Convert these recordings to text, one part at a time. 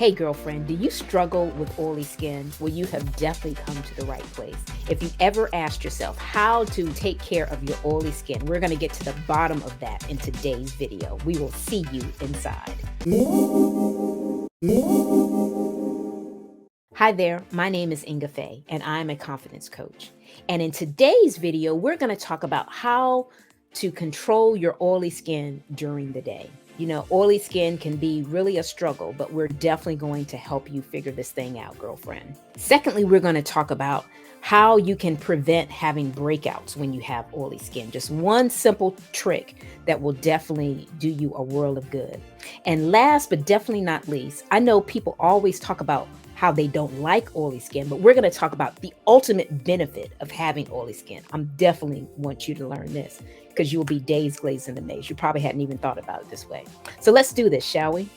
Hey girlfriend, do you struggle with oily skin? Well, you have definitely come to the right place. If you ever asked yourself how to take care of your oily skin, we're going to get to the bottom of that in today's video. We will see you inside. Hi there, my name is Ingafay and I'm a confidence coach. And in today's video, we're going to talk about how to control your oily skin during the day. You know, oily skin can be really a struggle, but we're definitely going to help you figure this thing out, girlfriend. Secondly, we're going to talk about how you can prevent having breakouts when you have oily skin. Just one simple trick that will definitely do you a world of good. And last but definitely not least, I know people always talk about how they don't like oily skin, but we're going to talk about the ultimate benefit of having oily skin. I'm definitely want you to learn this because you will be days glazed in the maze. You probably hadn't even thought about it this way. So let's do this, shall we?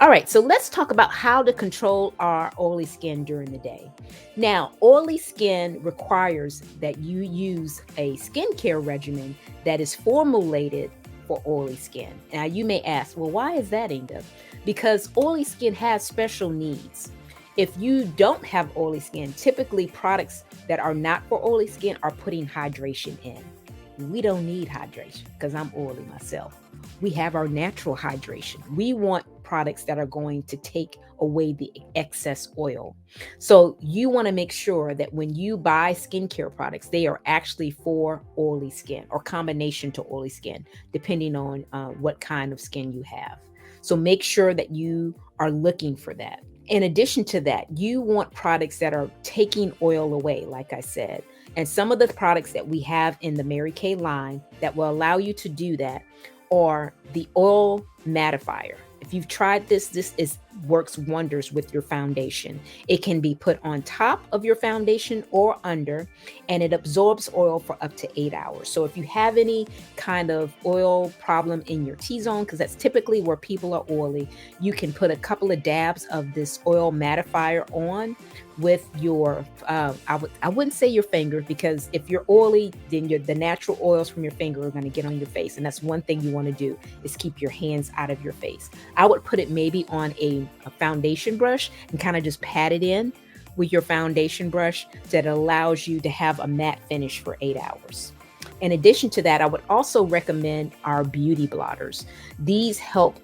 All right, so let's talk about how to control our oily skin during the day. Now, oily skin requires that you use a skincare regimen that is formulated for oily skin. Now, you may ask, well, why is that, Inga? Because oily skin has special needs. If you don't have oily skin, typically products that are not for oily skin are putting hydration in. We don't need hydration because I'm oily myself. We have our natural hydration. We want products that are going to take away the excess oil. So you want to make sure that when you buy skincare products, they are actually for oily skin or combination to oily skin, depending on what kind of skin you have. So make sure that you are looking for that. In addition to that, you want products that are taking oil away, like I said. And some of the products that we have in the Mary Kay line that will allow you to do that are the oil mattifier. If you've tried this works wonders with your foundation. It can be put on top of your foundation or under, and it absorbs oil for up to 8 hours. So if you have any kind of oil problem in your T-zone, because that's typically where people are oily, you can put a couple of dabs of this oil mattifier on with your, I wouldn't say your finger, because if you're oily, then the natural oils from your finger are going to get on your face. And that's one thing you want to do is keep your hands out of your face. I would put it maybe on a foundation brush and kind of just pat it in with your foundation brush that allows you to have a matte finish for 8 hours. In addition to that, I would also recommend our beauty blotters. These help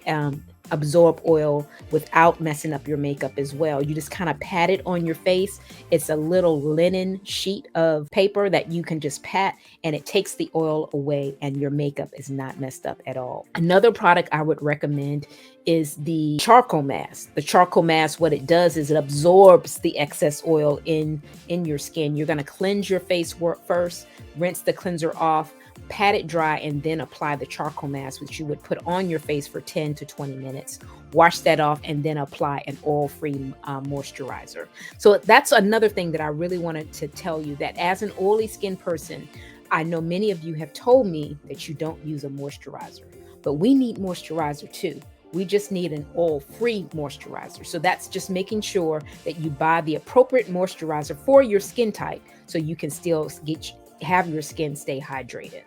absorb oil without messing up your makeup as well. You just kind of pat it on your face. It's a little linen sheet of paper that you can just pat, and it takes the oil away and your makeup is not messed up at all. Another product I would recommend is the charcoal mask. The charcoal mask, what it does is it absorbs the excess oil in your skin. You're going to cleanse your face first, rinse the cleanser off, pat it dry, and then apply the charcoal mask, which you would put on your face for 10 to 20 minutes. Wash that off and then apply an oil-free moisturizer. So that's another thing that I really wanted to tell you, that as an oily skin person, I know many of you have told me that you don't use a moisturizer, but we need moisturizer too. We just need an oil-free moisturizer. So that's just making sure that you buy the appropriate moisturizer for your skin type so you can still have your skin stay hydrated.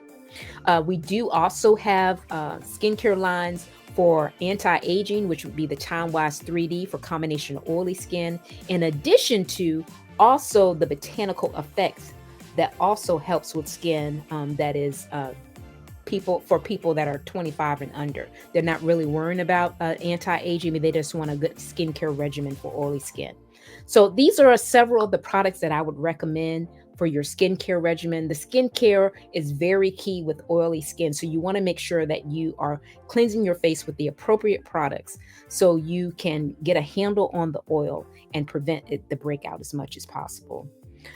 We do also have skincare lines for anti-aging, which would be the Time Wise 3D for combination of oily skin, in addition to also the botanical effects that also helps with skin that is for people that are 25 and under. They're not really worrying about anti-aging, but they just want a good skincare regimen for oily skin. So these are several of the products that I would recommend for your skincare regimen. The skincare is very key with oily skin. So you want to make sure that you are cleansing your face with the appropriate products so you can get a handle on the oil and prevent the breakout as much as possible.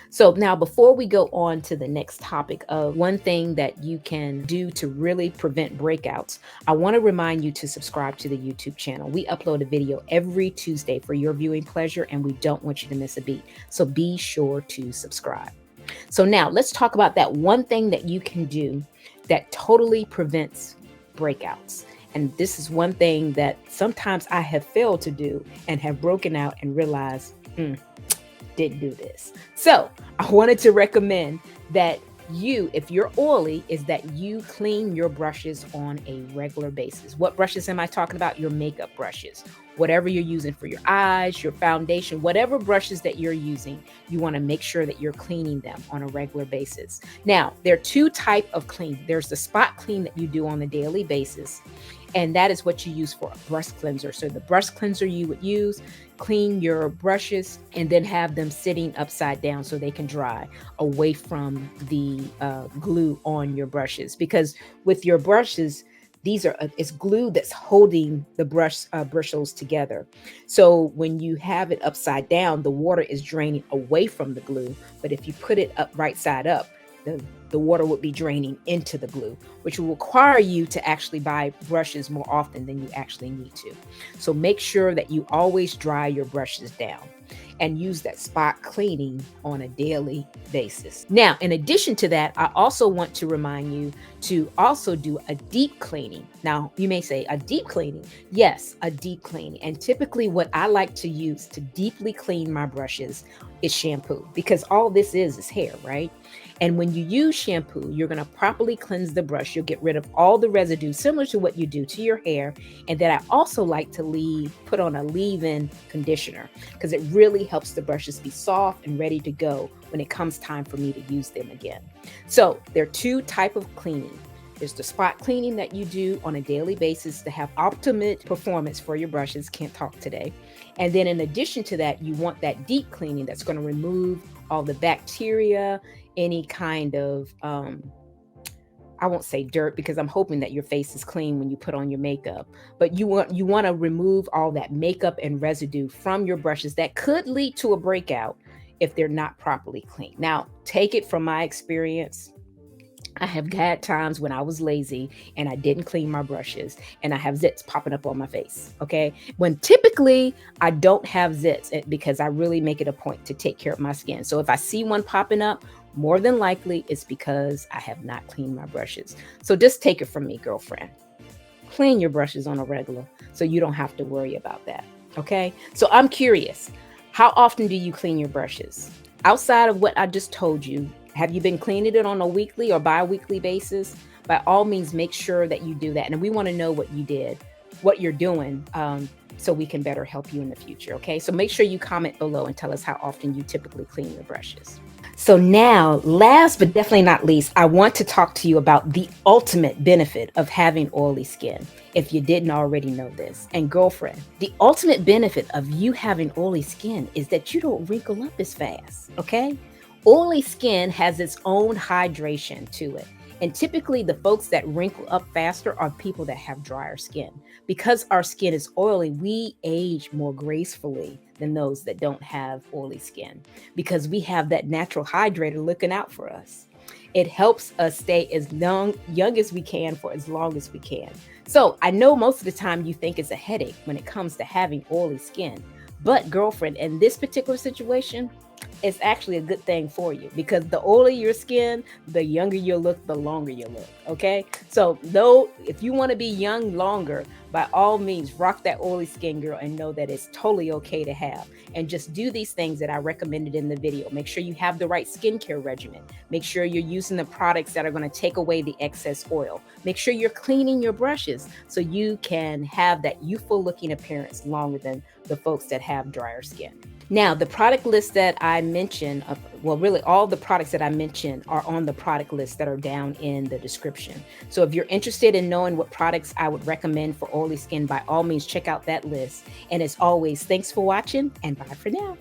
So now, before we go on to the next topic of one thing that you can do to really prevent breakouts, I want to remind you to subscribe to the YouTube channel. We upload a video every Tuesday for your viewing pleasure, and we don't want you to miss a beat. So be sure to subscribe. So now let's talk about that one thing that you can do that totally prevents breakouts. And this is one thing that sometimes I have failed to do and have broken out and realized, didn't do this. So I wanted to recommend that if you're oily, is that you clean your brushes on a regular basis. What brushes am I talking about? Your makeup brushes. Whatever you're using for your eyes, your foundation, whatever brushes that you're using, you want to make sure that you're cleaning them on a regular basis. Now, there are two types of clean. There's the spot clean that you do on a daily basis, and that is what you use for a brush cleanser. So the brush cleanser you would use, clean your brushes and then have them sitting upside down so they can dry away from the glue on your brushes. Because with your brushes, these are it's glue that's holding the bristles together. So when you have it upside down, the water is draining away from the glue. But if you put it up right side up, the water would be draining into the glue, which will require you to actually buy brushes more often than you actually need to. So make sure that you always dry your brushes down and use that spot cleaning on a daily basis. Now, in addition to that, I also want to remind you to also do a deep cleaning. Now, you may say a deep cleaning. Yes, a deep cleaning. And typically what I like to use to deeply clean my brushes is shampoo, because all this is hair, right? And when you use shampoo, you're going to properly cleanse the brush. You'll get rid of all the residue, similar to what you do to your hair. And then I also like to put on a leave-in conditioner, because it really helps the brushes be soft and ready to go when it comes time for me to use them again. So there are two types of cleaning. There's the spot cleaning that you do on a daily basis to have optimum performance for your brushes. Can't talk today. And then in addition to that, you want that deep cleaning that's going to remove all the bacteria, any kind of, I won't say dirt, because I'm hoping that your face is clean when you put on your makeup, but you want to remove all that makeup and residue from your brushes that could lead to a breakout if they're not properly cleaned. Now, take it from my experience. I have had times when I was lazy and I didn't clean my brushes and I have zits popping up on my face. Okay. When typically I don't have zits, because I really make it a point to take care of my skin. So if I see one popping up, more than likely it's because I have not cleaned my brushes. So just take it from me, girlfriend. Clean your brushes on a regular so you don't have to worry about that. Okay. So I'm curious, how often do you clean your brushes? Outside of what I just told you, have you been cleaning it on a weekly or bi-weekly basis? By all means, make sure that you do that. And we want to know what you did, what you're doing, so we can better help you in the future. Okay. So make sure you comment below and tell us how often you typically clean your brushes. So now, last but definitely not least, I want to talk to you about the ultimate benefit of having oily skin, if you didn't already know this. And girlfriend, the ultimate benefit of you having oily skin is that you don't wrinkle up as fast, okay? Oily skin has its own hydration to it. And typically the folks that wrinkle up faster are people that have drier skin. Because our skin is oily, we age more gracefully than those that don't have oily skin, because we have that natural hydrator looking out for us. It helps us stay as young as we can for as long as we can. So I know most of the time you think it's a headache when it comes to having oily skin, but girlfriend, in this particular situation, it's actually a good thing for you, because the oilier your skin, the younger you look, the longer you look. Okay. So though, if you want to be young longer, by all means, rock that oily skin, girl, and know that it's totally okay to have. And just do these things that I recommended in the video. Make sure you have the right skincare regimen. Make sure you're using the products that are going to take away the excess oil. Make sure you're cleaning your brushes so you can have that youthful looking appearance longer than the folks that have drier skin. Now, the product list that I mentioned, well, really all the products that I mentioned are on the product list that are down in the description. So if you're interested in knowing what products I would recommend for oily skin, by all means, check out that list. And as always, thanks for watching, and bye for now.